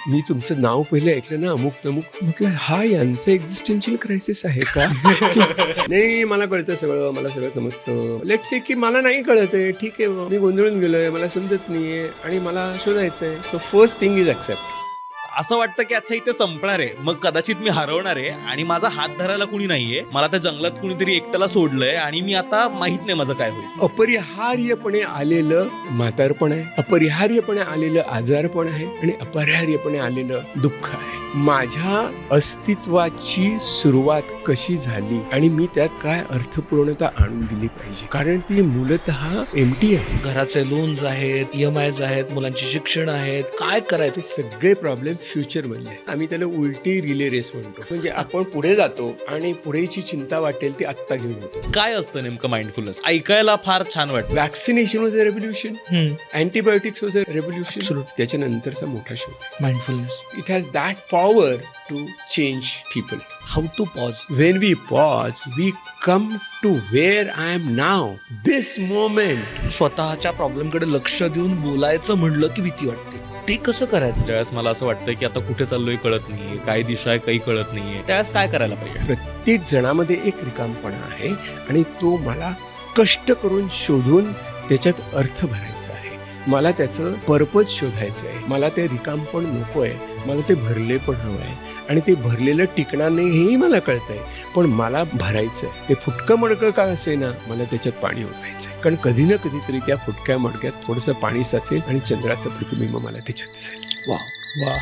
मी तुमचं नाव पहिले ऐकलं ना, अमुक तमुक, म्हटलं हा यांचं एक्झिस्टेन्शियल क्रायसिस आहे का? नाही, मला कळतं सगळं, मला सगळं समजतं. लेट्स से की मला नाही कळत आहे, ठीक आहे, मी गोंधळून गेलोय, मला समजत नाहीये आणि मला शोधायचंय. So first thing is accept. असं वाटतं की अच्छा इथे संपणार आहे, मग कदाचित मी हरवणार आहे आणि माझा हात धरायला कुणी नाहीये, मला त्या जंगलात कुणीतरी एकट्याला सोडलंय आणि मी आता माहित नाही माझं काय होईल. अपरिहार्यपणे आलेलं म्हातारपण आहे, अपरिहार्यपणे आलेलं आजारपण आहे आणि अपरिहार्यपणे आलेलं दुःख आहे. माझ्या अस्तित्वाची सुरुवात कशी झाली आणि मी त्यात काय अर्थपूर्णता आणून दिली पाहिजे, कारण ती मूलतः एम्प्टी आहे. घराचे लोन्स आहेत, EMIs आहेत, मुलांची शिक्षण आहेत, काय करायचं? ते सगळे प्रॉब्लेम फ्युचर मधले आहेत. आम्ही त्याला उलटी रिले रेस म्हणतो. म्हणजे आपण पुढे जातो आणि पुढेची चिंता वाटेल ती आत्ता घेऊन होतो. काय असतं नेमकं माइंडफुलनेस? ऐकायला फार छान वाटतं. Vaccination was a revolution, antibiotics was a revolution. Absolutely. त्याच्यानंतरचा मोठा शोध. Mindfulness. It has that power to change people. How to pause. When we pause, we come to where I am now. This moment. स्वतःच्या प्रॉब्लेमकडे लक्ष देऊन बोलायचं म्हणलं की भीती वाटते. ते कसं करायचं? ज्यावेळेस मला असं वाटतं की आता कुठे चाललोय कळत नाहीये, काय दिशा आहे काही कळत नाहीये, त्यावेळेस काय करायला पाहिजे? प्रत्येक जणामध्ये एक रिकामपणा आहे आणि तो मला कष्ट करून शोधून त्याच्यात अर्थ भरायचा आहे. मला त्याचं पर्पज शोधायचं आहे. मला ते रिकामपण नको आहे, मला ते भरले पण हवं आहे आणि ते भरलेलं टिकणार नाही हेही मला कळतंय, पण मला भरायचं आहे. ते फुटकं मडकं का असेना, मला त्याच्यात पाणी ओतायचंय, कारण कधी ना कधीतरी त्या फुटक्या मडक्यात थोडंसं पाणी साचेल आणि चंद्राचं प्रतिबिंब मला त्याच्यात दिसेल. वा वा.